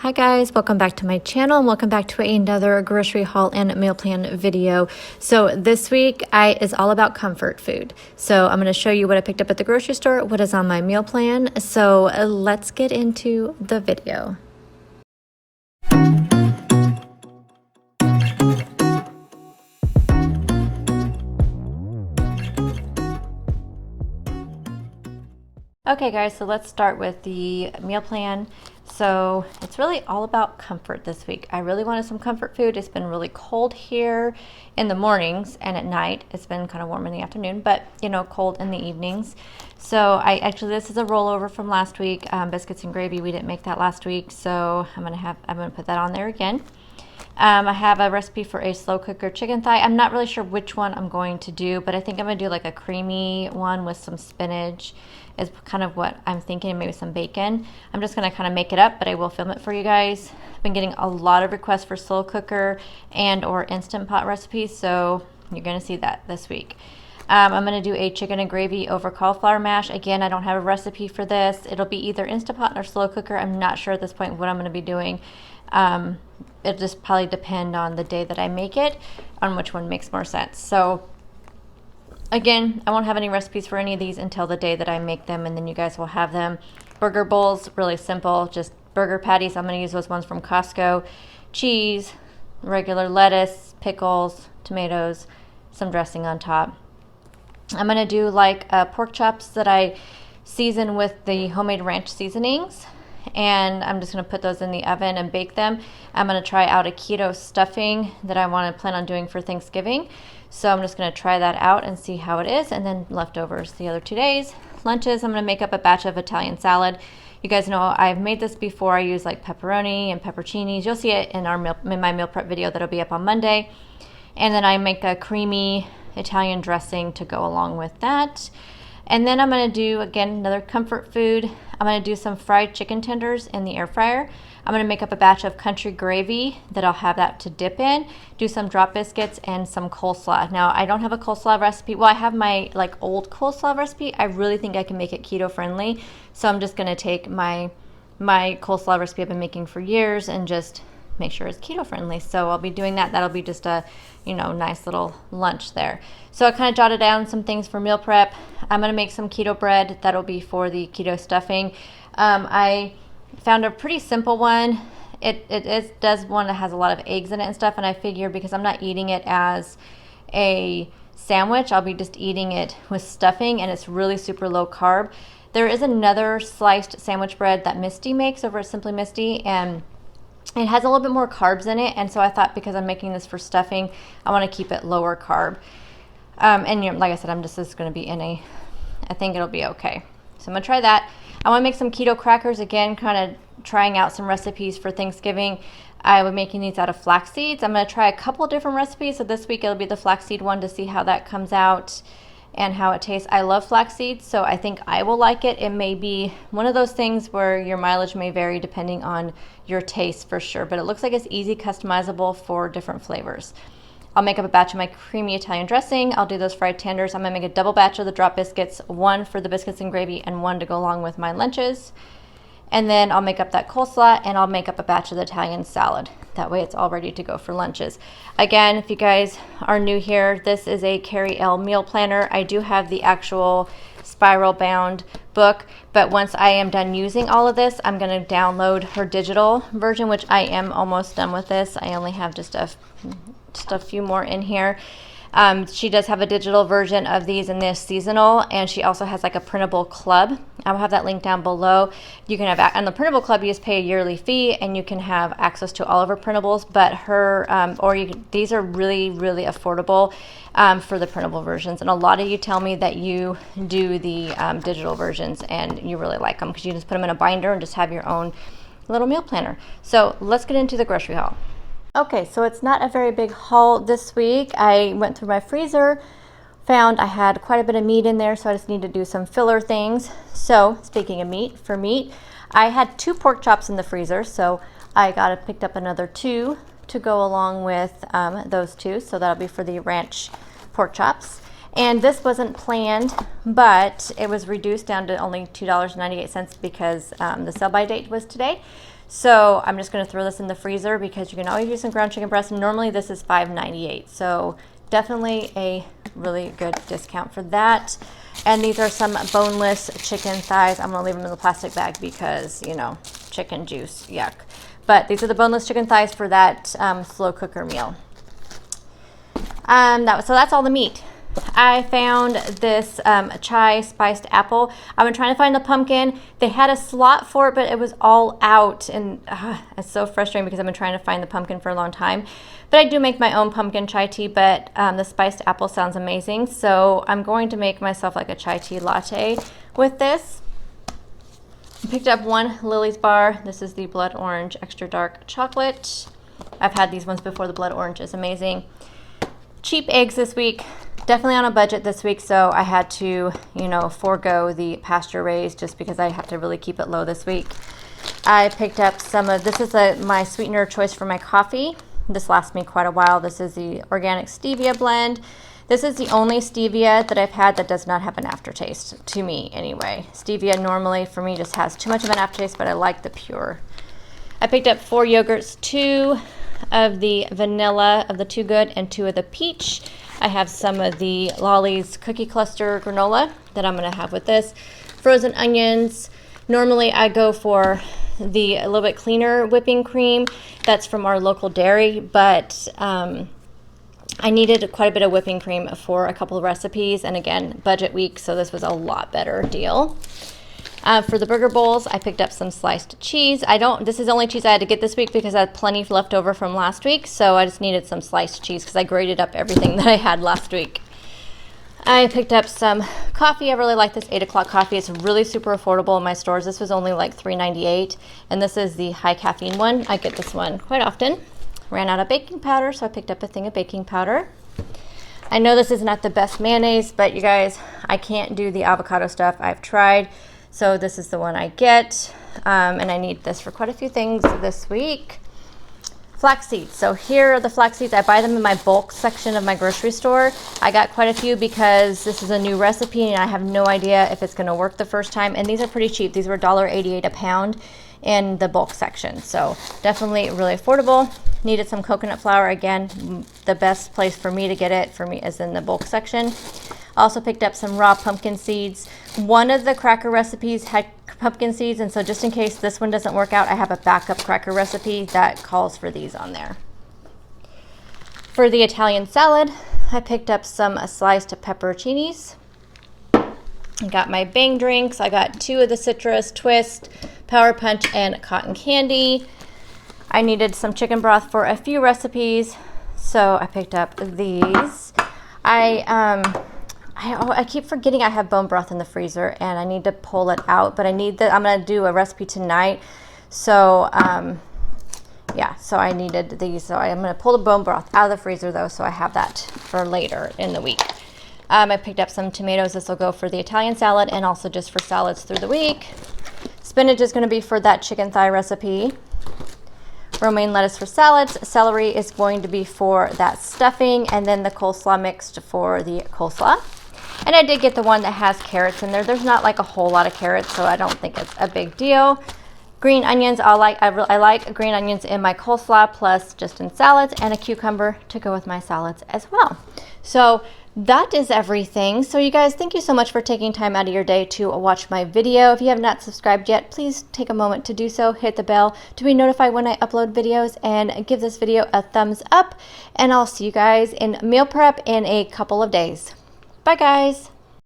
Hi guys, welcome back to my channel and welcome back to another grocery haul and meal plan video. So this week is all about comfort food. So I'm going to show you what I picked up at the grocery store, what is on my meal plan. So let's get into the video. Okay guys, so let's start with the meal plan. So it's really all about comfort this week. I really wanted some comfort food. It's been really cold here in the mornings and at night. It's been kind of warm in the afternoon, but you know, cold in the evenings. So this is a rollover from last week, biscuits and gravy. We didn't make that last week, so I'm gonna put that on there again. I have a recipe for a slow cooker chicken thigh. I'm not really sure which one I'm going to do, but I think I'm going to do like a creamy one with some spinach is kind of what I'm thinking, maybe some bacon. I'm just going to kind of make it up, but I will film it for you guys. I've been getting a lot of requests for slow cooker and or Instant Pot recipes, so you're going to see that this week. I'm going to do a chicken and gravy over cauliflower mash. Again, I don't have a recipe for this. It'll be either Instant Pot or slow cooker. I'm not sure at this point what I'm going to be doing. It'll just probably depend on the day that I make it, on which one makes more sense. So again, I won't have any recipes for any of these until the day that I make them, and then you guys will have them. Burger bowls, really simple, just burger patties. I'm going to use those ones from Costco. Cheese, regular lettuce, pickles, tomatoes, some dressing on top. I'm going to do like pork chops that I season with the homemade ranch seasonings. And I'm just going to put those in the oven and bake them. I'm going to try out a keto stuffing that I want to plan on doing for Thanksgiving. So I'm just going to try that out and see how it is, and then leftovers the other 2 days. Lunches, I'm going to make up a batch of Italian salad. You guys know I've made this before. I use like pepperoni and pepperoncinis. You'll see it in my meal prep video that'll be up on Monday. And then I make a creamy Italian dressing to go along with that. And then I'm going to do, again, another comfort food. I'm going to do some fried chicken tenders in the air fryer. I'm going to make up a batch of country gravy that I'll have that to dip in. Do some drop biscuits and some coleslaw. Now, I don't have a coleslaw recipe. Well, I have my like old coleslaw recipe. I really think I can make it keto friendly. So I'm just going to take my coleslaw recipe I've been making for years and just make sure it's keto friendly. So I'll be doing that. That'll be just a, you know, nice little lunch there. So I kind of jotted down some things for meal prep. I'm going to make some keto bread. That'll be for the keto stuffing. I found a pretty simple one. It does one that has a lot of eggs in it and stuff, and I figured because I'm not eating it as a sandwich, I'll be just eating it with stuffing, and it's really super low carb. There is another sliced sandwich bread that Misty makes over at Simply Misty, and it has a little bit more carbs in it, and so I thought because I'm making this for stuffing, I want to keep it lower carb. And you know, like I said, this is going to be I think it'll be okay. So I'm going to try that. I want to make some keto crackers, again, kind of trying out some recipes for Thanksgiving. I was making these out of flax seeds. I'm going to try a couple different recipes. So this week it'll be the flaxseed one to see how that comes out and how it tastes. I love flax seeds, so I think I will like it. It may be one of those things where your mileage may vary depending on your taste for sure, but it looks like it's easy customizable for different flavors. I'll make up a batch of my creamy Italian dressing. I'll do those fried tenders. I'm gonna make a double batch of the drop biscuits, one for the biscuits and gravy and one to go along with my lunches. And then I'll make up that coleslaw, and I'll make up a batch of the Italian salad. That way it's all ready to go for lunches. Again, if you guys are new here, this is a Carrie, Elle meal planner. I do have the actual spiral bound book, but once I am done using all of this, I'm going to download her digital version, which I am almost done with this. I only have just a few more in here. She does have a digital version of these in this seasonal, and she also has like a printable club. I'll have that link down below. You can have, on the printable club, you just pay a yearly fee and you can have access to all of her printables, but these are really, really affordable for the printable versions. And a lot of you tell me that you do the digital versions and you really like them because you just put them in a binder and just have your own little meal planner. So let's get into the grocery haul. Okay, so it's not a very big haul this week. I went through my freezer, found I had quite a bit of meat in there, so I just need to do some filler things. So speaking of meat, I had 2 pork chops in the freezer, so I picked up another 2 to go along with those 2. So that'll be for the ranch pork chops. And this wasn't planned, but it was reduced down to only $2.98 because the sell-by date was today. So I'm just going to throw this in the freezer because you can always use some ground chicken breast. Normally this is $5.98. So definitely a really good discount for that. And these are some boneless chicken thighs. I'm going to leave them in the plastic bag because, you know, chicken juice, yuck. But these are the boneless chicken thighs for that slow cooker meal. So that's all the meat. I found this chai spiced apple. I've been trying to find the pumpkin. They had a slot for it, but it was all out. And it's so frustrating because I've been trying to find the pumpkin for a long time. But I do make my own pumpkin chai tea, but the spiced apple sounds amazing. So I'm going to make myself like a chai tea latte with this. I picked up one Lily's bar. This is the blood orange extra dark chocolate. I've had these ones before. The blood orange is amazing. Cheap eggs this week. Definitely on a budget this week, so I had to, you know, forego the pasture raised just because I have to really keep it low this week. I picked up some of, this is my sweetener choice for my coffee. This lasts me quite a while. This is the organic stevia blend. This is the only stevia that I've had that does not have an aftertaste, to me anyway. Stevia normally for me just has too much of an aftertaste, but I like the pure. I picked up 4 yogurts, 2 of the vanilla of the Too Good and 2 of the peach. I have some of the Lolli's cookie cluster granola that I'm going to have with this. Frozen onions. Normally I go for the a little bit cleaner whipping cream. That's from our local dairy, but I needed quite a bit of whipping cream for a couple of recipes. And again, budget week, so this was a lot better deal. For the burger bowls, I picked up some sliced cheese. This is the only cheese I had to get this week because I had plenty left over from last week, so I just needed some sliced cheese because I grated up everything that I had last week. I picked up some coffee. I really like this 8 o'clock coffee. It's really super affordable in my stores. This was only like $3.98, and this is the high caffeine one. I get this one quite often. Ran out of baking powder, so I picked up a thing of baking powder. I know this is not the best mayonnaise, but you guys, I can't do the avocado stuff. I've tried. So this is the one I get, and I need this for quite a few things this week. Flax seeds. So here are the flax seeds. I buy them in my bulk section of my grocery store. I got quite a few because this is a new recipe and I have no idea if it's going to work the first time. And these are pretty cheap. These were $1.88 a pound in the bulk section. So definitely really affordable. Needed some coconut flour. Again, the best place for me to get it is in the bulk section. Also picked up some raw pumpkin seeds. One of the cracker recipes had pumpkin seeds, and so just in case this one doesn't work out, I have a backup cracker recipe that calls for these on there. For the Italian salad, I picked up some sliced pepperoncinis. I got my Bang drinks. I got 2 of the citrus, twist, power punch, and cotton candy. I needed some chicken broth for a few recipes, so I picked up these. I keep forgetting I have bone broth in the freezer and I need to pull it out, but I'm going to do a recipe tonight. So, yeah, so I needed these. So I'm going to pull the bone broth out of the freezer though, so I have that for later in the week. I picked up some tomatoes. This will go for the Italian salad and also just for salads through the week. Spinach is going to be for that chicken thigh recipe. Romaine lettuce for salads. Celery is going to be for that stuffing, and then the coleslaw mixed for the coleslaw. And I did get the one that has carrots in there. There's not like a whole lot of carrots, so I don't think it's a big deal. Green onions, I like green onions in my coleslaw plus just in salads, and a cucumber to go with my salads as well. So that is everything. So you guys, thank you so much for taking time out of your day to watch my video. If you have not subscribed yet, please take a moment to do so. Hit the bell to be notified when I upload videos, and give this video a thumbs up. And I'll see you guys in meal prep in a couple of days. Bye guys.